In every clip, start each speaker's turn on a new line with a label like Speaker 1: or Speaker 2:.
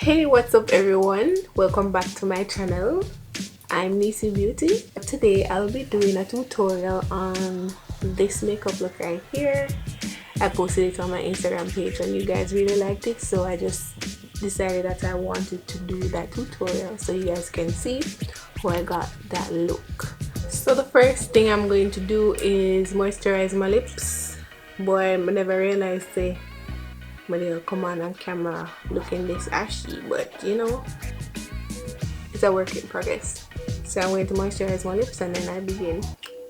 Speaker 1: Hey, what's up everyone? Welcome back to my channel. I'm NeeciBeauty. Today I'll be doing a tutorial on this makeup look right here. I posted it on my Instagram page and you guys really liked it, so I just decided that I wanted to do that tutorial so you guys can see how I got that look. So the first thing I'm going to do is moisturize my lips. Boy, I never realized they'll come on camera looking this ashy, but you know, it's a work in progress. So I'm going to moisturize my lips and then I begin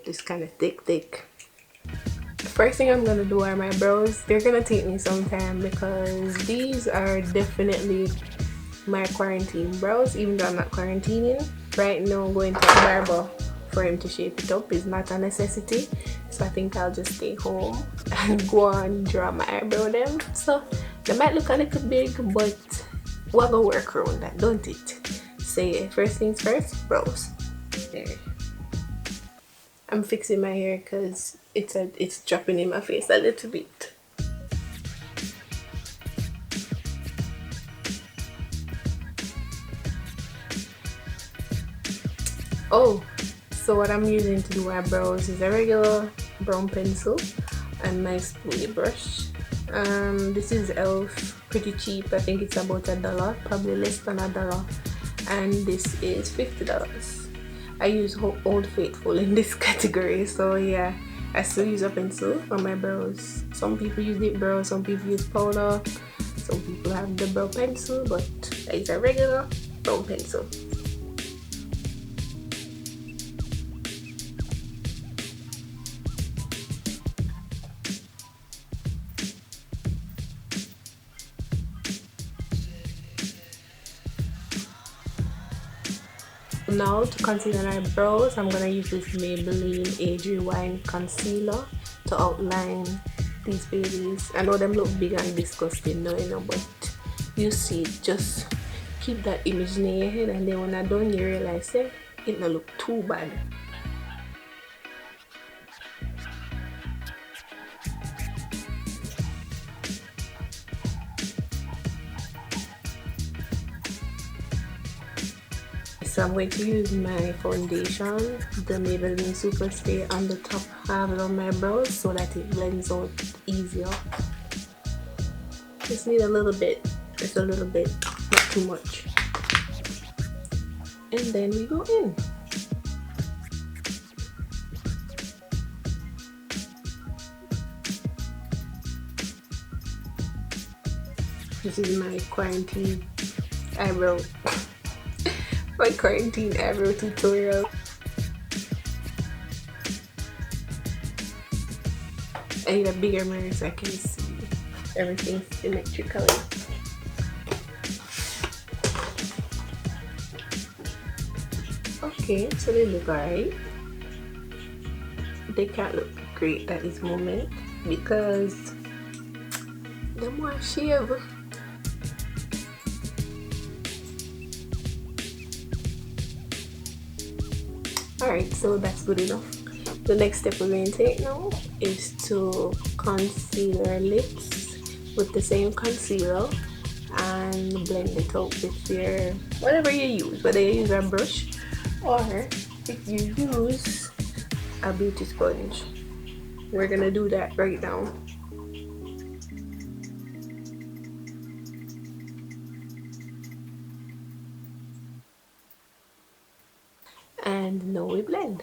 Speaker 1: this kind of thick. The first thing I'm gonna do are my brows. They're gonna take me some time because these are definitely my quarantine brows, even though I'm not quarantining. Right now going to a barber for him to shape it up is not a necessity, so I think I'll just stay home and go on draw my eyebrow them. So they might look a little big, but we're gonna work around that, don't it? So yeah, first things first, brows. There. I'm fixing my hair because it's dropping in my face a little bit. Oh, so what I'm using to do my brows is a regular brown pencil and my spoolie brush. This is e.l.f. pretty cheap. I think it's about $1, probably less than $1, and this is $50. I use Old Faithful in this category, so yeah, I still use a pencil for my brows. Some people use lip brows, some people use powder, some people have the brow pencil, but I use a regular brown pencil. Now to conceal my brows, I'm gonna use this Maybelline Age Rewind concealer to outline these babies. I know them look big and disgusting now, you know, but you see, just keep that image in your head, and then when I'm done, you realize it don't look too bad. So I'm going to use my foundation, the Maybelline Superstay, on the top half of my brows so that it blends out easier. Just need a little bit, just a little bit, not too much. And then we go in. This is my quarantine eyebrow. My quarantine eyebrow tutorial. I need a bigger mirror so I can see everything symmetrically. Okay, so they look alright. They can't look great at this moment because they're more shave. Alright, so that's good enough. The next step we're going to take now is to conceal our lips with the same concealer and blend it out with your whatever you use, whether you use a brush or if you use a beauty sponge. We're gonna do that right now. And now we blend.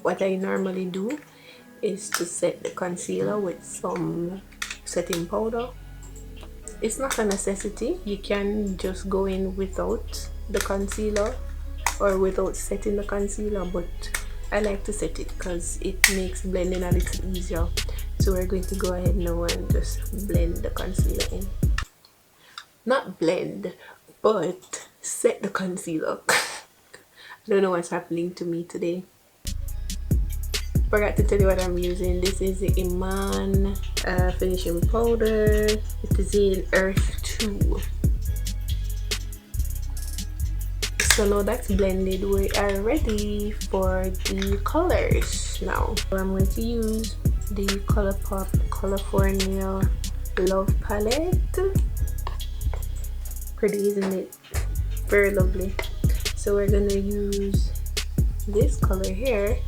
Speaker 1: What I normally do is to set the concealer with some setting powder. It's not a necessity. You can just go in without the concealer or without setting the concealer, but I like to set it because it makes blending a little easier. So we're going to go ahead now and just blend the concealer in. Not blend, but set the concealer. I don't know what's happening to me today. Forgot to tell you what I'm using. This is the Iman finishing powder. It is in Earth 2. So now that's blended, we are ready for the colors now. So I'm going to use the ColourPop California Love palette. Pretty, isn't it? Very lovely. So we're gonna use this color here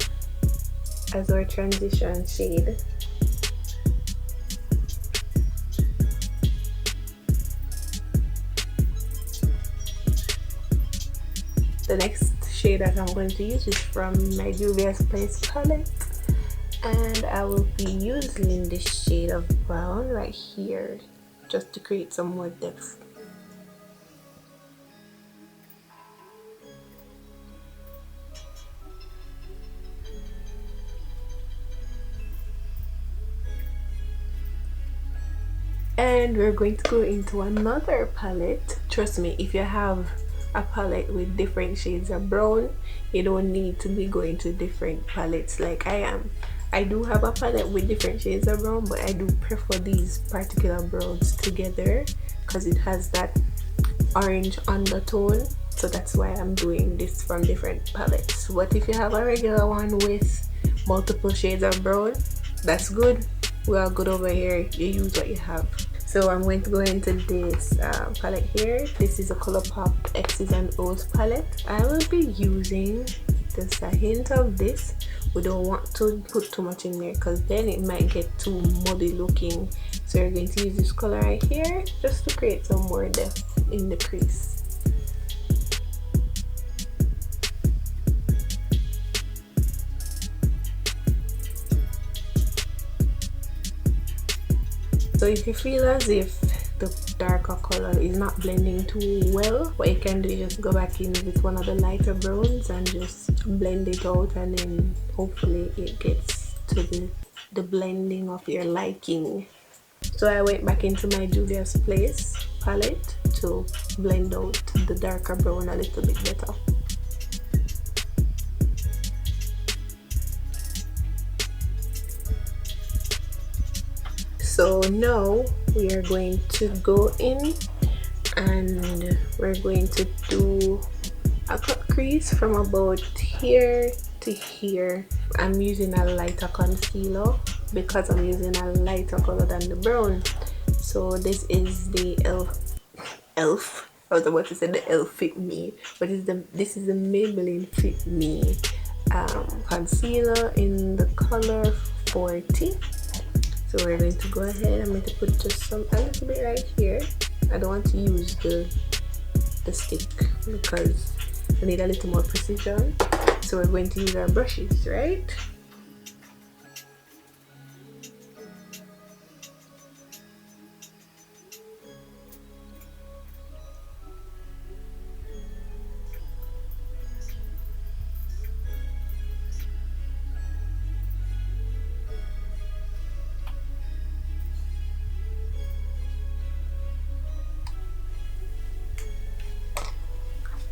Speaker 1: as our transition shade. The next shade that I'm going to use is from my Juvia's Place palette, and I will be using this shade of brown right here just to create some more depth. And we're going to go into another palette. Trust me, if you have a palette with different shades of brown, you don't need to be going to different palettes like I am. I do have a palette with different shades of brown, but I do prefer these particular browns together because it has that orange undertone. So that's why I'm doing this from different palettes. What if you have a regular one with multiple shades of brown? That's good. We are good over here. You use what you have. So I'm going to go into this palette here. This is a ColourPop X's and O's palette. I will be using just a hint of this. We don't want to put too much in there because then it might get too muddy looking. So we're going to use this color right here just to create some more depth in the crease. So if you feel as if the darker color is not blending too well, what you can do is just go back in with one of the lighter browns and just blend it out, and then hopefully it gets to the blending of your liking. So I went back into my Juvia's Place palette to blend out the darker brown a little bit better. So now we are going to go in and we're going to do a cut crease from about here to here. I'm using a lighter concealer because I'm using a lighter color than the brown. So this is the elf. I was about to say the elf Fit Me, but this is the Maybelline Fit Me concealer in the color 40. So we're going to go ahead. I'm going to put just a little bit right here. I don't want to use the stick because we need a little more precision. So we're going to use our brushes, right?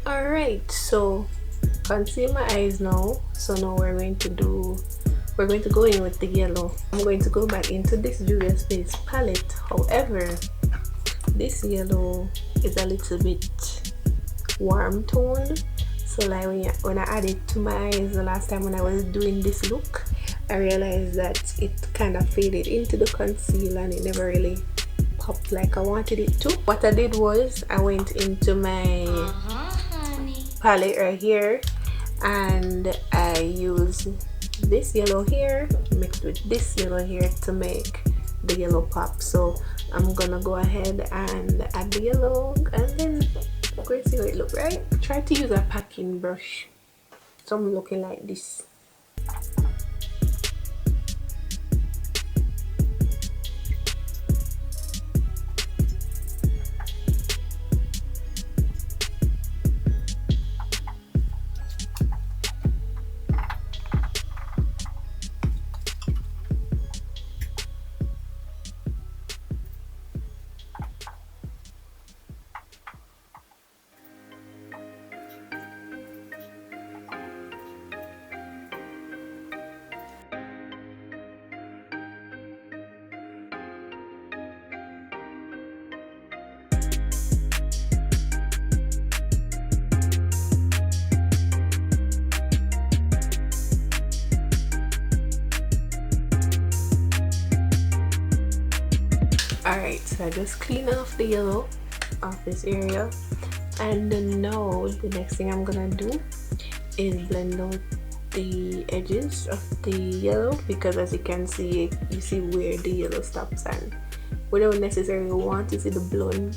Speaker 1: Alright, so conceal my eyes now. So now we're going to go in with the yellow. I'm going to go back into this Juvia's Place palette. However, this yellow is a little bit warm toned. So like when I added to my eyes the last time when I was doing this look, I realized that it kind of faded into the concealer and it never really popped like I wanted it to. What I did was I went into my palette right here and I used this yellow here mixed with this yellow here to make the yellow pop. So I'm gonna go ahead and add the yellow and then we're going to see how it looks, right? Try to use a packing brush. So I'm looking like this. Alright, so I just clean off the yellow off this area, and now the next thing I'm gonna do is blend out the edges of the yellow, because as you can see, you see where the yellow stops, and we don't necessarily want to see the blunt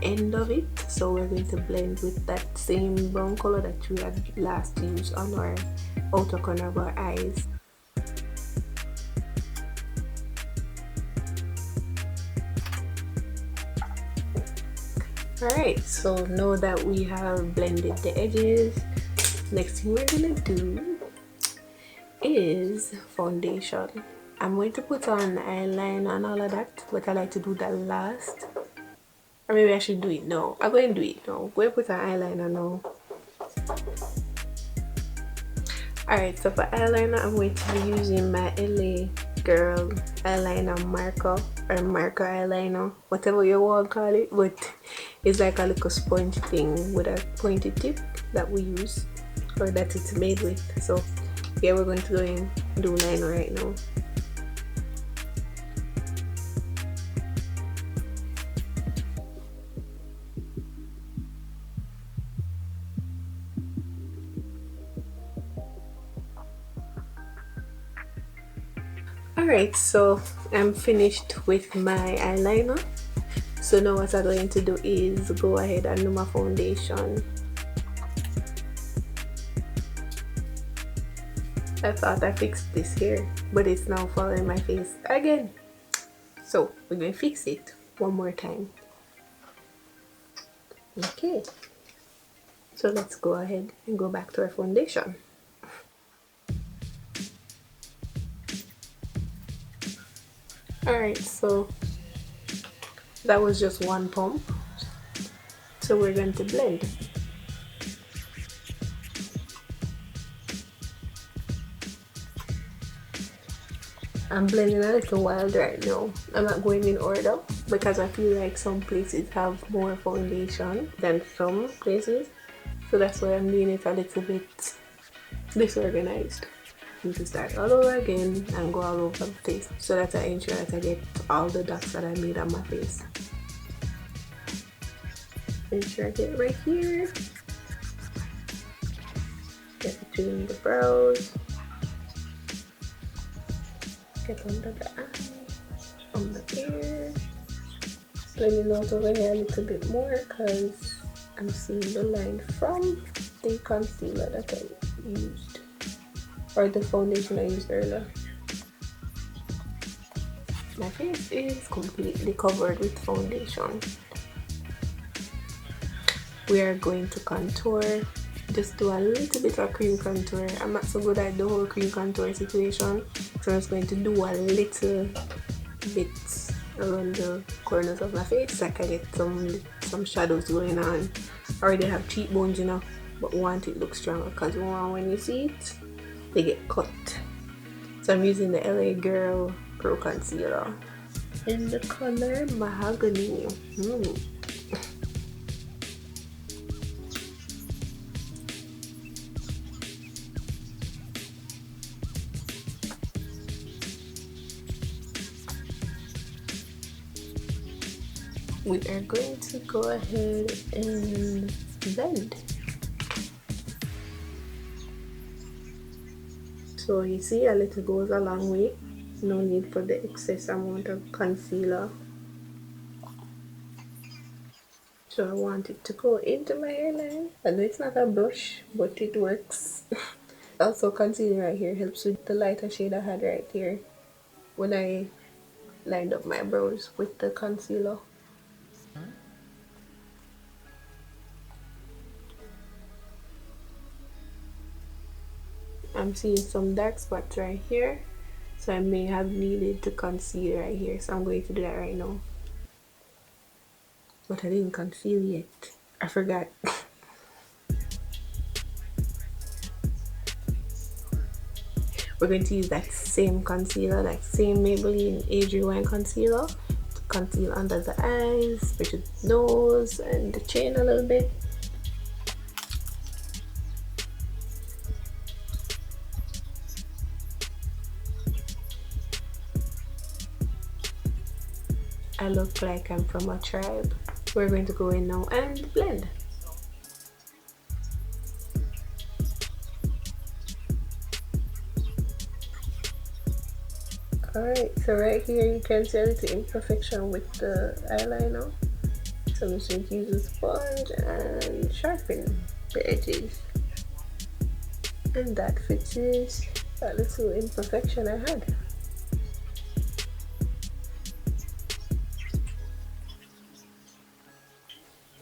Speaker 1: end of it, so we're going to blend with that same brown color that we had last used on our outer corner of our eyes. Alright, so now that we have blended the edges, next thing we're gonna do is foundation. I'm going to put on eyeliner and all of that, but I like to do that last. Or maybe I should do it now. I'm going to do it now. I'm going to put on eyeliner now. Alright, so for eyeliner, I'm going to be using my LA Girl eyeliner marker, or marker eyeliner, whatever you want to call it, but it's like a little sponge thing with a pointy tip that we use, or that it's made with. So yeah, we're going to go and do liner right now. Alright, so I'm finished with my eyeliner. So now what I'm going to do is go ahead and do my foundation. I thought I fixed this here, but it's now following my face again. So we're going to fix it one more time. Okay, so let's go ahead and go back to our foundation. Alright, so that was just one pump. So we're going to blend. I'm blending a little wild right now. I'm not going in order because I feel like some places have more foundation than some places. So that's why I'm doing it a little bit disorganized. I need to start all over again and go all over the face so that I ensure that I get all the dots that I made on my face. Ensure I get right here. Get between the brows. Get under the eye, on the ear. Blending out over here a little bit more because I'm seeing the line from the concealer that I used, or the foundation I used earlier. My face is completely covered with foundation. We are going to contour. Just do a little bit of cream contour. I'm not so good at the whole cream contour situation, so I'm just going to do a little bit around the corners of my face so I can get some shadows going on. I already have cheekbones, you know, but want it to look stronger because when you see it, they get cut. So I'm using the LA Girl Pro Concealer in the color Mahogany. We are going to go ahead and blend. So you see, a little goes a long way. No need for the excess amount of concealer. So I want it to go into my hairline. I know it's not a brush, but it works. Also, concealing right here helps with the lighter shade I had right here when I lined up my brows with the concealer. I'm seeing some dark spots right here, so I may have needed to conceal right here, so I'm going to do that right now. But I didn't conceal yet. I forgot. We're going to use that same concealer, that same Maybelline Age Rewind concealer to conceal under the eyes, which is the nose and the chin a little bit. I look like I'm from a tribe. We're going to go in now and blend. Alright, so right here you can see a little imperfection with the eyeliner. So I'm just going to use a sponge and sharpen the edges. And that fixes that little imperfection I had.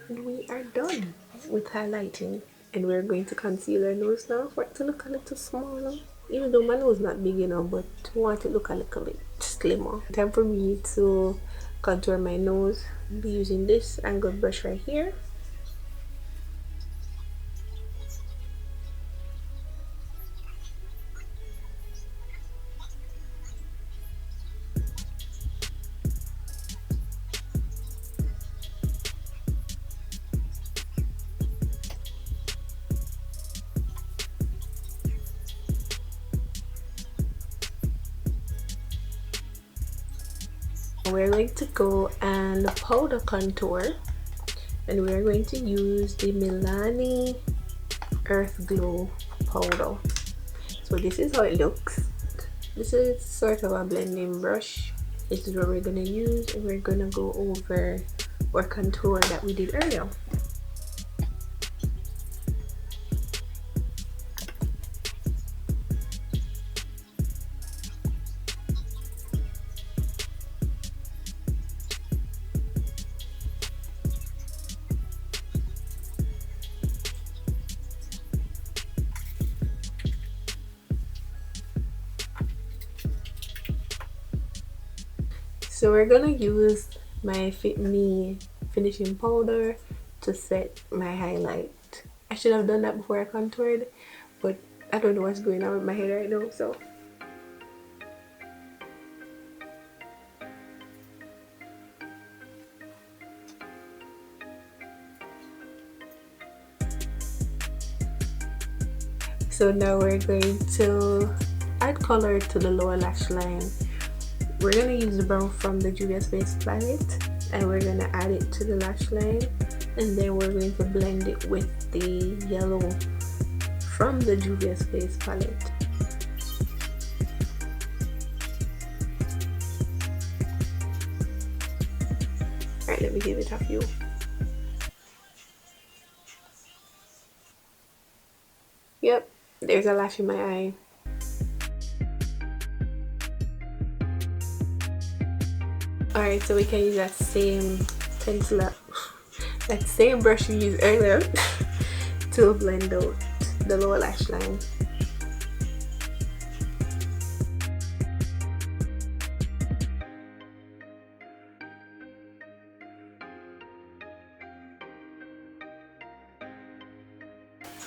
Speaker 1: And we are done with highlighting. And we're going to conceal our nose now for it to look a little smaller. Even though my nose is not big enough, but I want it to look a little bit slimmer. Time for me to contour my nose. I'll be using this angled brush right here. We're going to go and powder contour, and we're going to use the Milani Earth Glow powder. So this is how it looks. This is sort of a blending brush. This is what we're going to use, and we're going to go over our contour that we did earlier. So we're gonna use my Fit Me finishing powder to set my highlight. I should have done that before I contoured, but I don't know what's going on with my hair right now, so. So now we're going to add color to the lower lash line. We're gonna use the brown from the Juvia's Face palette, and we're gonna add it to the lash line, and then we're going to blend it with the yellow from the Juvia's Face palette. Alright, let me give it a few. Yep, there's a lash in my eye. Alright, so we can use that same pencil, that same brush we used earlier to blend out the lower lash line.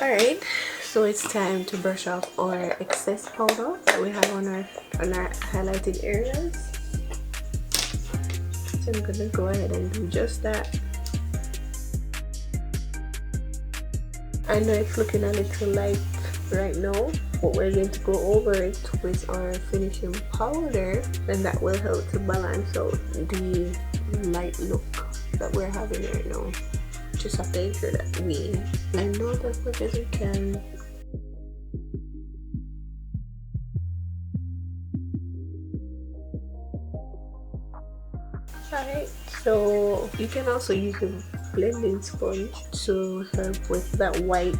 Speaker 1: Alright, so it's time to brush off our excess powder that we have on our highlighted areas. So I'm gonna go ahead and do just that. I know it's looking a little light right now, but we're going to go over it with our finishing powder, and that will help to balance out the light look that we're having right now. Just have to ensure that we blend out as much as we can. Alright, so you can also use a blending sponge to help with that white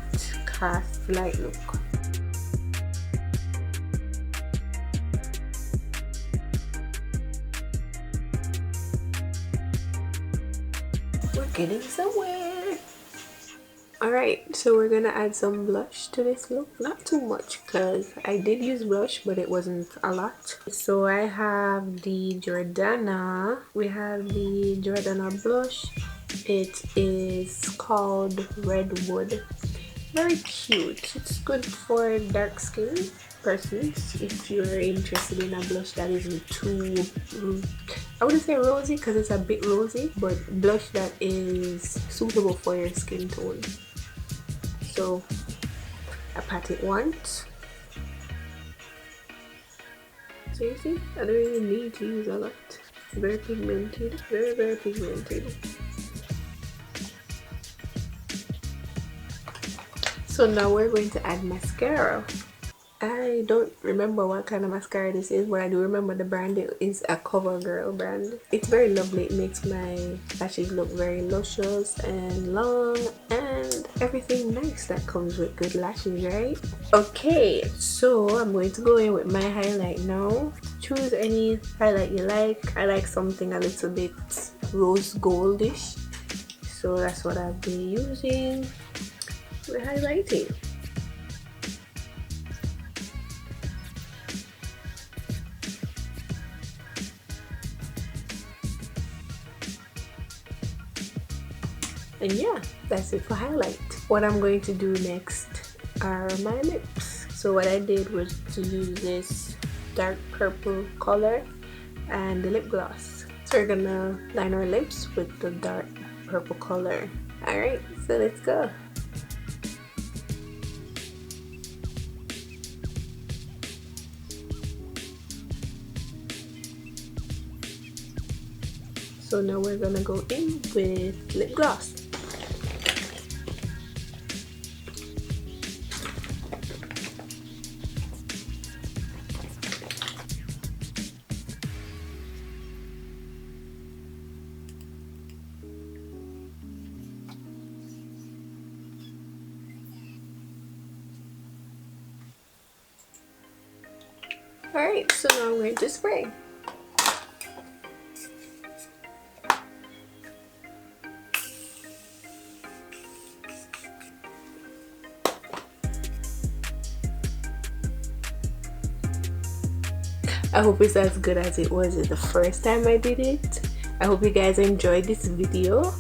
Speaker 1: cast light look. We're getting somewhere. Alright, so we're gonna add some blush to this look. Not too much, because I did use blush, but it wasn't a lot. So I have the Jordana. We have the Jordana blush. It is called Redwood. Very cute. It's good for dark skin persons if you're interested in a blush that isn't too, I wouldn't say rosy because it's a bit rosy, but blush that is suitable for your skin tone. So I pat it once. So you see, I don't even need to use a lot. Very pigmented, very pigmented. So now we're going to add mascara. I don't remember what kind of mascara this is, but I do remember the brand. It is a CoverGirl brand. It's very lovely. It makes my lashes look very luscious and long and everything nice that comes with good lashes, right? Okay, so I'm going to go in with my highlight now. Choose any highlight you like. I like something a little bit rose goldish, so that's what I'll be using. We're highlighting. And yeah, that's it for highlight. What I'm going to do next are my lips. So what I did was to use this dark purple color and the lip gloss. So we're gonna line our lips with the dark purple color. Alright, so let's go. So now we're gonna go in with lip gloss. Alright, so now I'm going to spray. I hope it's as good as it was the first time I did it. I hope you guys enjoyed this video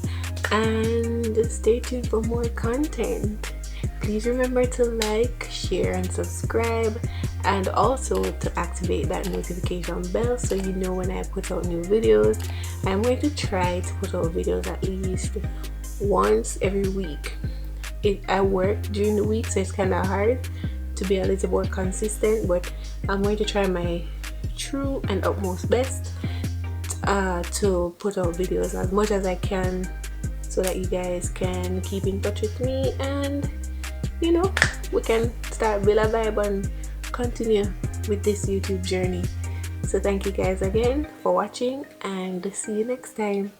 Speaker 1: and stay tuned for more content. Please remember to like, share and subscribe, and also to activate that notification bell so you know when I put out new videos. I'm going to try to put out videos at least once every week. I work during the week, so it's kind of hard to be a little more consistent, but I'm going to try my true and utmost best to put out videos as much as I can so that you guys can keep in touch with me and you know we can start build a vibe and continue with this YouTube journey. So thank you guys again for watching and see you next time.